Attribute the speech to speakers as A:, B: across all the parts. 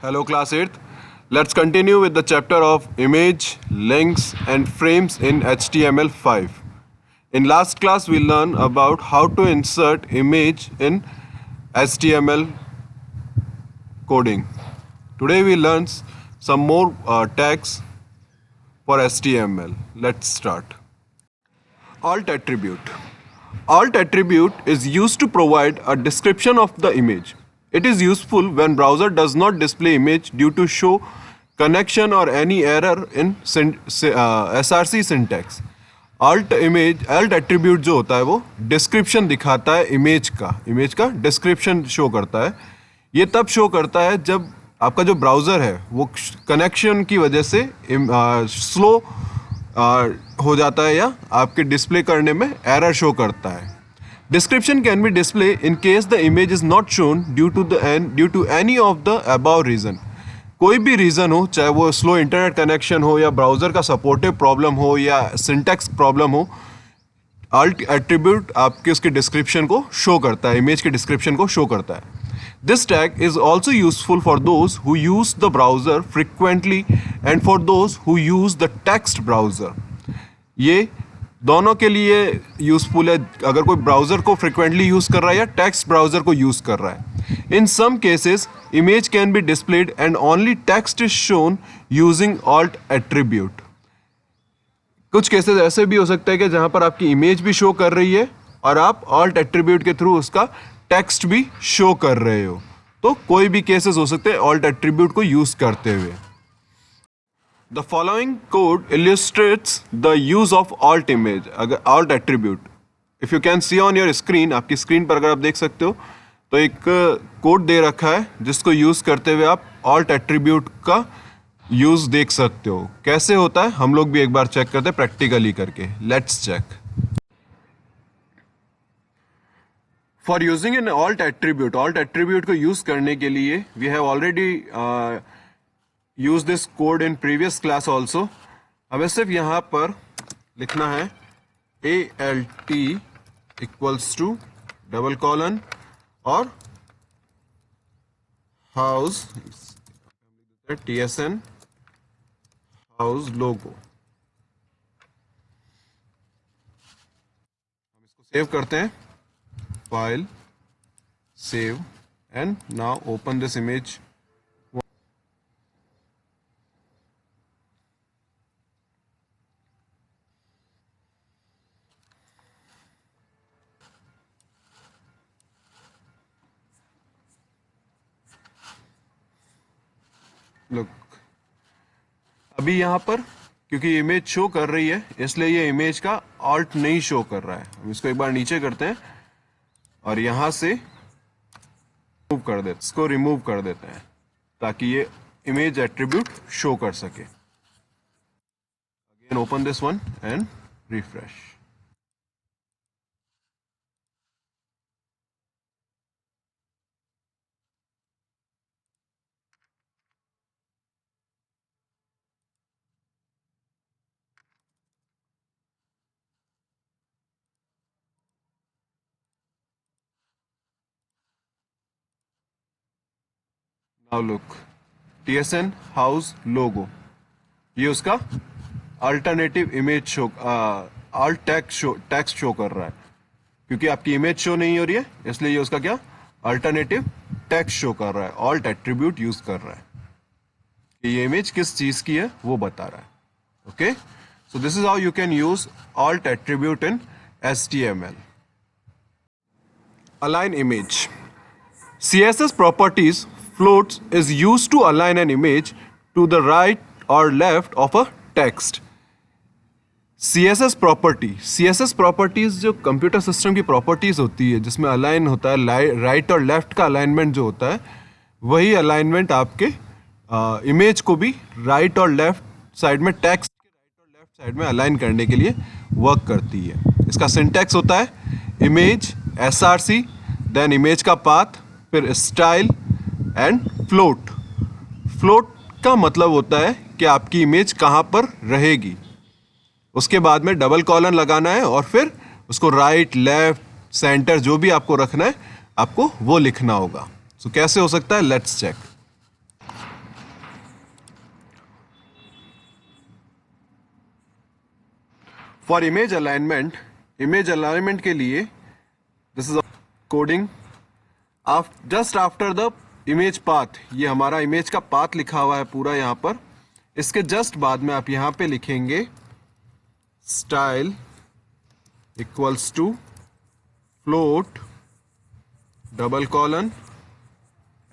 A: Hello class 8th. Let's continue with the chapter of image, links and frames in HTML5. In last class we learned about how to insert image in HTML coding. Today we learn some more tags for HTML. Let's start. Alt attribute. Alt attribute is used to provide a description of the image. It is useful when browser does not display image due to show connection or any error in SRC syntax. Alt attribute जो होता है वो description दिखाता है image का description show करता है. ये तब show करता है जब आपका जो browser है वो connection की वजह से slow हो जाता है या आपके डिस्प्ले करने में एरर शो करता है. Description can be display in case the image is not shown due to any of the above reason. कोई भी रीज़न हो, चाहे वो स्लो इंटरनेट कनेक्शन हो या ब्राउज़र का सपोर्टिव प्रॉब्लम हो या सिंटैक्स प्रॉब्लम हो, अल्ट एट्रीब्यूट आपके उसके डिस्क्रिप्शन को शो करता है, इमेज के डिस्क्रिप्शन को शो करता है. This tag is also useful for those who use the browser frequently and for those who use the text browser. ये दोनों के लिए यूज़फुल है अगर कोई ब्राउज़र को फ्रिक्वेंटली यूज़ कर रहा है या टेक्स्ट ब्राउज़र को यूज़ कर रहा है. In some cases, image can be displayed and only text is shown using alt attribute. कुछ केसेस ऐसे भी हो सकते हैं कि जहाँ पर आपकी इमेज भी शो कर रही है और आप alt attribute के थ्रू उसका टेक्स्ट भी शो कर रहे हो. तो कोई भी केसेस हो सकते हैं ऑल्ट एट्रीब्यूट को यूज करते हुए. The following code illustrates the use of alt image. अगर alt attribute if you can see on your screen, आपकी स्क्रीन पर अगर आप देख सकते हो तो एक कोड दे रखा है जिसको यूज करते हुए आप ऑल्ट एट्रीब्यूट का यूज देख सकते हो. कैसे होता है हम लोग भी एक बार चेक करते हैं प्रैक्टिकली करके. Let's check. For using an alt attribute को use करने के लिए we have already used this code in previous class also. हमें सिर्फ यहाँ पर लिखना है alt equals to double colon और house tsn house logo. हम इसको सेव करते हैं. File, save, and now open this image. Look, अभी यहाँ पर क्योंकि इमेज शो कर रही है इसलिए ये इमेज का ऑल्ट नहीं शो कर रहा है. हम इसको एक बार नीचे करते हैं और यहां से इसको रिमूव कर देते हैं ताकि ये इमेज एट्रीब्यूट शो कर सके. Again open this one and refresh. Now look, TSN house logo, ये उसका alternative image show alt text show कर रहा है. क्योंकि आपकी इमेज शो नहीं हो रही है इसलिए ये उसका क्या अल्टरनेटिव टेक्स्ट शो कर रहा है. ऑल्ट एट्रीब्यूट यूज कर रहा है कि ये इमेज किस चीज की है वो बता रहा है. Okay, so this is how you can use alt attribute in HTML. Align image. CSS properties floats is used to align an image to the right or left of a text. CSS properties जो computer system की properties होती है जिसमें align होता है right और left का alignment जो होता है वही अलाइनमेंट आपके इमेज को भी राइट और लेफ्ट साइड में टेक्स्ट के राइट और लेफ्ट साइड में अलाइन करने के लिए वर्क करती है. इसका सिंटैक्स होता है इमेज SRC, देन इमेज का पाथ, फिर स्टाइल एंड फ्लोट. फ्लोट का मतलब होता है कि आपकी इमेज कहाँ पर रहेगी. उसके बाद में डबल कॉलन लगाना है और फिर उसको राइट लेफ्ट सेंटर जो भी आपको रखना है आपको वो लिखना होगा. सो कैसे हो सकता है let's check. For image alignment के लिए this is coding just after the image path. ये हमारा इमेज का पाथ लिखा हुआ है पूरा यहाँ पर। इसके जस्ट बाद में आप यहाँ पे लिखेंगे style equals to float double colon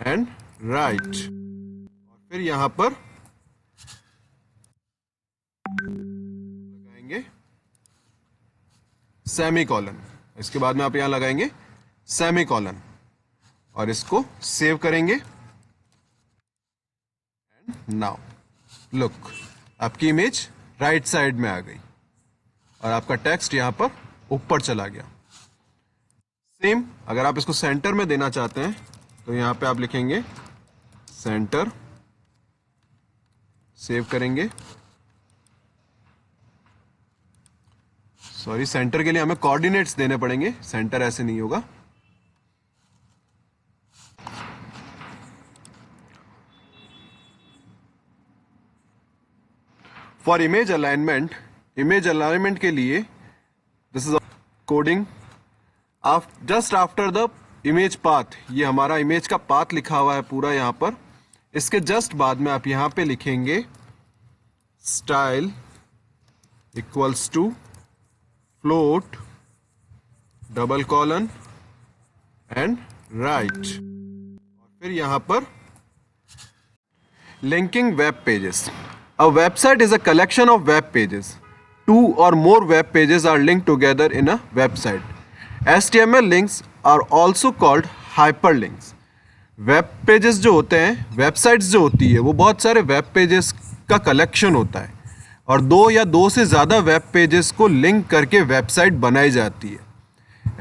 A: and right, और फिर यहां पर लगाएंगे सेमी कॉलन। इसके बाद में आप यहां लगाएंगे सेमी कॉलन और इसको सेव करेंगे। एंड नाउ लुक, आपकी इमेज राइट साइड में आ गई और आपका टेक्स्ट यहां पर ऊपर चला गया। सेम अगर आप इसको सेंटर में देना चाहते हैं तो यहां पे आप लिखेंगे सेंटर, सेव करेंगे। सॉरी, सेंटर के लिए हमें कोऑर्डिनेट्स देने पड़ेंगे, सेंटर ऐसे नहीं होगा। फॉर इमेज अलाइनमेंट के लिए this is coding just after the image path. ये हमारा इमेज का पाथ लिखा हुआ है पूरा यहाँ पर। इसके जस्ट बाद में आप यहाँ पे लिखेंगे style equals to float double colon and right, और फिर यहाँ पर linking web pages. A website is a collection of web pages. Two or more web pages are linked together in a website. HTML links are also called hyperlinks. Web pages जो होते हैं, websites जो होती है, वो बहुत सारे web pages का कलेक्शन होता है और दो या दो से ज़्यादा वेब पेजेस को लिंक करके वेबसाइट बनाई जाती है।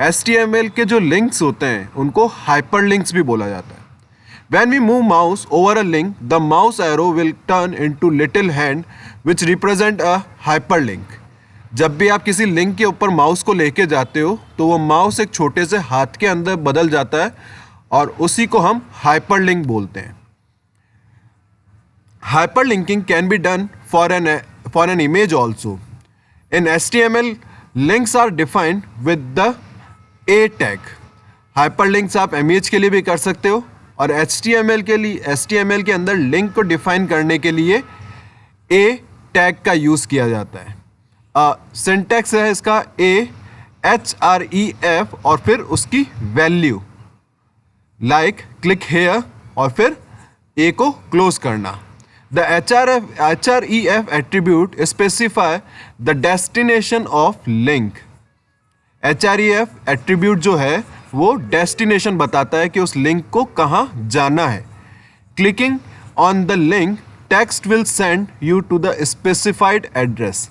A: HTML के जो लिंक्स होते हैं उनको हाइपरलिंक्स भी बोला जाता है। When we move mouse over a link, the mouse arrow will turn into little hand which represent a hyperlink. जब भी आप किसी लिंक के ऊपर माउस को लेके जाते हो तो वो माउस एक छोटे से हाथ के अंदर बदल जाता है और उसी को हम हाइपरलिंक बोलते हैं। Hyperlinking can be done for an image also. In HTML links are defined with the A tag. Hyperlinks आप इमेज के लिए भी कर सकते हो और HTML के अंदर लिंक को डिफाइन करने के लिए A टैग का यूज किया जाता है। सिंटैक्स है इसका AHREF और फिर उसकी वैल्यू लाइक क्लिक हेयर और फिर A को क्लोज करना। The HREF attribute specify the destination of link. HREF attribute जो है वो डेस्टिनेशन बताता है कि उस लिंक को कहाँ जाना है। Clicking on the link text will send you to the specified address.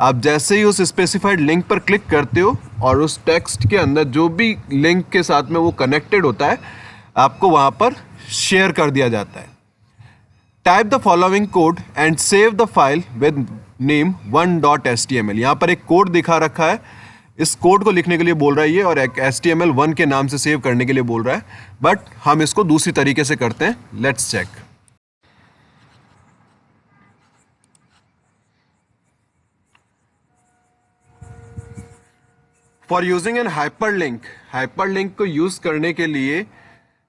A: आप जैसे ही उस स्पेसिफाइड लिंक पर क्लिक करते हो और उस टेक्स्ट के अंदर जो भी लिंक के साथ में वो कनेक्टेड होता है आपको वहाँ पर शेयर कर दिया जाता है। Type the following code and save the file with name 1.html। यहाँ पर एक कोड दिखा रखा है, इस कोड को लिखने के लिए बोल रहा है ये और एक HTML1 के नाम से सेव करने के लिए बोल रहा है, बट हम इसको दूसरी तरीके से करते हैं। Let's check. For using an hyperlink को यूज करने के लिए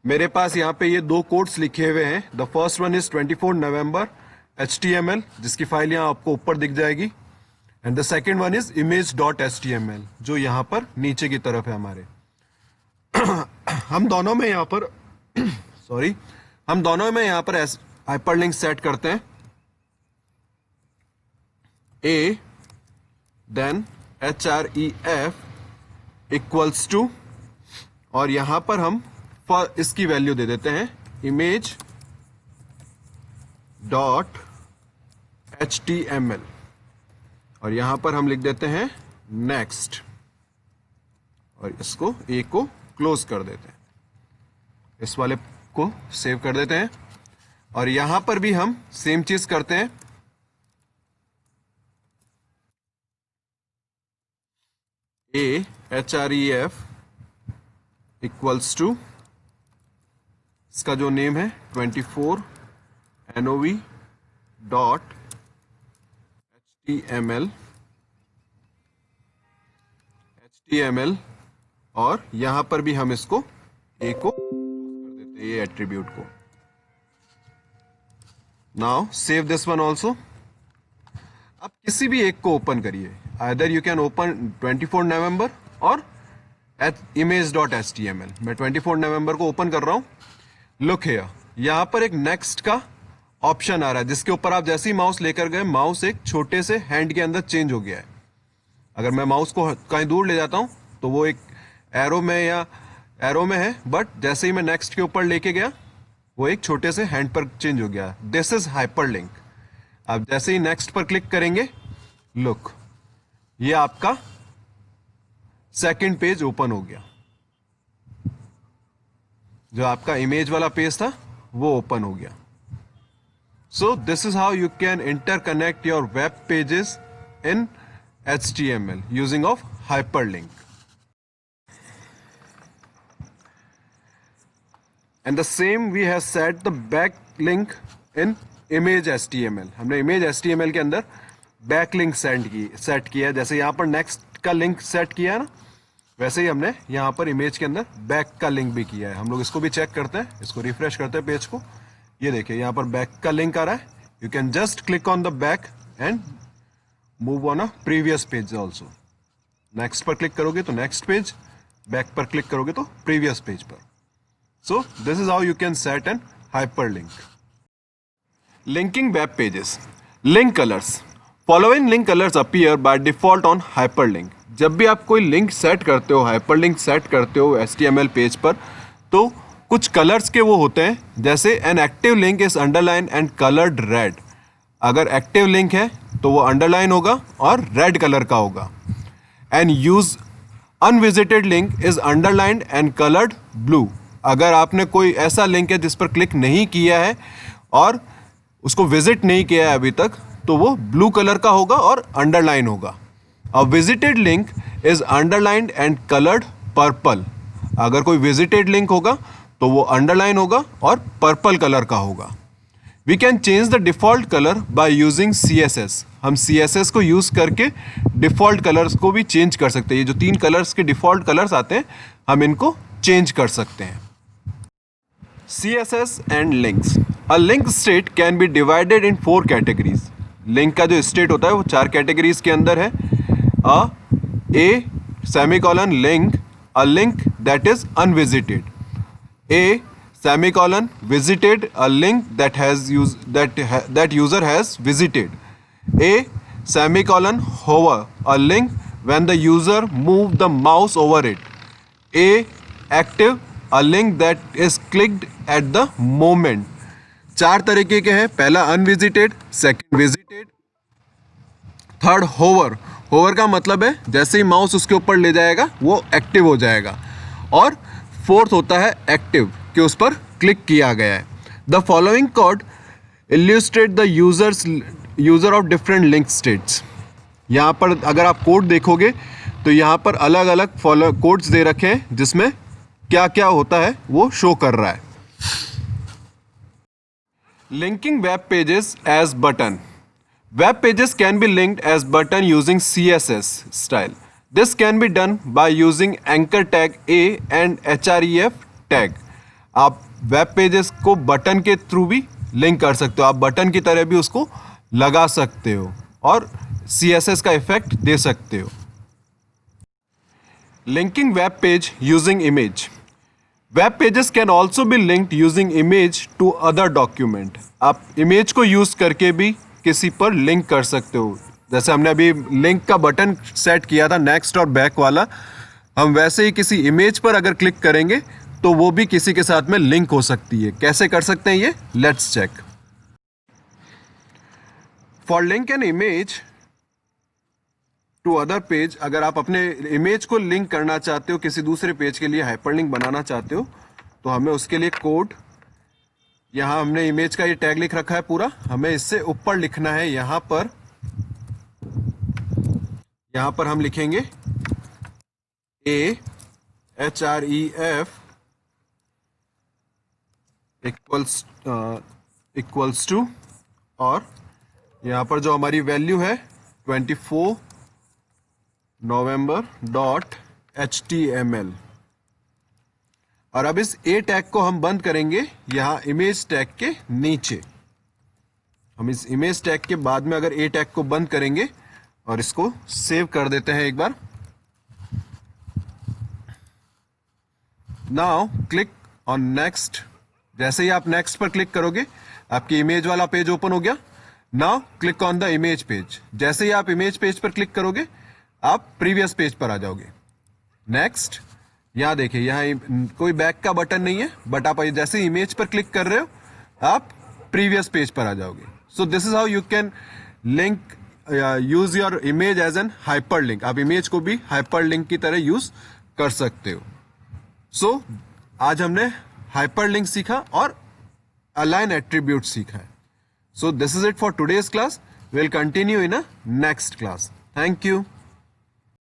A: मेरे पास यहाँ पे ये दो कोड्स लिखे हुए हैं। The first one is 24 November HTML, जिसकी फाइल यहाँ आपको ऊपर दिख जाएगी, and the second one is image.html जो यहाँ पर नीचे की तरफ है हमारे। हम दोनों में यहाँ पर हाइपरलिंक सेट करते हैं। A then HREF equals to, और यहां पर हम इसकी वैल्यू दे देते हैं image.html और यहां पर हम लिख देते हैं नेक्स्ट और इसको A को क्लोज कर देते हैं। इस वाले को सेव कर देते हैं और यहां पर भी हम सेम चीज करते हैं। HREF इक्वल्स टू, इसका जो नेम है 24 NOV.html HTML और यहां पर भी हम इसको A को कर देते हैं, ये एट्रीब्यूट को. Now save this one also. अब किसी भी एक को ओपन करिए. आइदर यू कैन ओपन 24 नवंबर और image.html. मैं 24 नवंबर को ओपन कर रहा हूं. लुक हियर, यहां पर एक नेक्स्ट का ऑप्शन आ रहा है जिसके ऊपर आप जैसे ही माउस लेकर गए, माउस एक छोटे से हैंड के अंदर चेंज हो गया है. अगर मैं माउस को कहीं दूर ले जाता हूं तो वो एक एरो में है, बट जैसे ही मैं नेक्स्ट के ऊपर लेके गया वो एक छोटे से हैंड पर चेंज हो गया. This is hyperlink. आप जैसे ही नेक्स्ट पर क्लिक करेंगे, लुक, ये आपका सेकंड पेज ओपन हो गया. जो आपका इमेज वाला पेज था वो ओपन हो गया. सो this is how you can interconnect your web pages in HTML using of hyperlink. And the same we have set the backlink in image HTML. हमने image HTML के अंदर backlink सेट किया. जैसे यहाँ पर next का लिंक सेट किया है ना, वैसे ही हमने यहाँ पर इमेज के अंदर बैक का लिंक भी किया है. हम लोग इसको भी चेक करते हैं, इसको रिफ्रेश करते हैं पेज को. ये देखिए यहाँ पर बैक का लिंक आ रहा है. You can just click on the back and move on a previous page also. Next पर क्लिक करोगे तो नेक्स्ट पेज, बैक पर क्लिक करोगे तो प्रीवियस पेज पर. So this is how you can set an hyperlink. Linking web pages. Link colours. Following link colours appear by default on hyperlink. जब भी आप कोई लिंक सेट करते हो, हाइपरलिंक सेट करते हो HTML पेज पर, तो कुछ कलर्स के वो होते हैं. जैसे an active link is underline and coloured red. अगर एक्टिव लिंक है तो वो अंडरलाइन होगा और रेड कलर का होगा. And use unvisited link is underlined and coloured blue. अगर आपने कोई ऐसा लिंक है जिस पर क्लिक नहीं किया है और उसको विजिट नहीं किया है अभी तक, तो वो ब्लू कलर का होगा और अंडरलाइन होगा. A visited link is underlined and coloured purple. अगर कोई विजिटेड लिंक होगा तो वो अंडरलाइन होगा और पर्पल कलर का होगा. We can change the default colour by using CSS. हम CSS को यूज करके डिफॉल्ट कलर्स को भी चेंज कर सकते हैं. ये जो 3 कलर्स के डिफॉल्ट कलर्स आते हैं, हम इनको चेंज कर सकते हैं. CSS and links. A link state can be divided in 4 categories. Link का जो स्टेट होता है वो 4 कैटेगरीज के अंदर है. A semicolon link, a link that is unvisited. A semicolon visited, a link that user has visited. A semicolon hover, a link when the user move the mouse over it. A active, a link that is clicked at the moment. 4 तरीके के हैं. पहला unvisited, second visited, third hover. Hover का मतलब है जैसे ही mouse उसके ऊपर ले जाएगा वो एक्टिव हो जाएगा. और फोर्थ होता है एक्टिव, कि उस पर क्लिक किया गया है. The following code illustrate the user of different link states. यहाँ पर अगर आप कोड देखोगे तो यहाँ पर अलग अलग कोड्स दे रखे हैं जिसमें क्या क्या होता है वो शो कर रहा है. Linking web pages as button. Web pages can be linked as button using CSS style. This can be done by using anchor tag A and href tag. आप वेब पेजेस को बटन के through भी link कर सकते हो. आप button की तरह भी उसको लगा सकते हो और CSS का इफेक्ट दे सकते हो. Linking web page using image. Web pages can also be linked using image to other document. आप इमेज को यूज करके भी किसी पर लिंक कर सकते हो. जैसे हमने अभी लिंक का बटन सेट किया था नेक्स्ट और बैक वाला, हम वैसे ही किसी इमेज पर अगर क्लिक करेंगे तो वो भी किसी के साथ में लिंक हो सकती है. कैसे कर सकते हैं ये, let's check. For link an image to other page. अगर आप अपने इमेज को लिंक करना चाहते हो किसी दूसरे पेज के लिए, हाइपरलिंक बनाना चाहते हो, तो हमें उसके लिए कोड, यहाँ हमने इमेज का ये टैग लिख रखा है पूरा, हमें इससे ऊपर लिखना है. यहाँ पर हम लिखेंगे href इक्वल्स टू, और यहाँ पर जो हमारी वैल्यू है 24 नवंबर डॉट HTML। और अब इस A टैग को हम बंद करेंगे यहां इमेज टैग के नीचे। हम इस इमेज टैग के बाद में अगर A टैग को बंद करेंगे और इसको सेव कर देते हैं एक बार। Now click on next. जैसे ही आप नेक्स्ट पर क्लिक करोगे आपकी इमेज वाला पेज ओपन हो गया। Now click on the image page. जैसे ही आप इमेज पेज पर क्लिक करोगे आप प्रीवियस पेज पर आ जाओगे। नेक्स्ट, यहां देखिए यहां कोई बैक का बटन नहीं है, बट आप जैसे इमेज पर क्लिक कर रहे हो आप प्रीवियस पेज पर आ जाओगे। So this is how you can link use your image as an hyperlink. आप इमेज को भी हाइपरलिंक की तरह यूज कर सकते हो। सो आज हमने हाइपरलिंक सीखा और अलाइन एट्रीब्यूट सीखा है। सो this is it for today's class. Will continue in a next class. Thank you.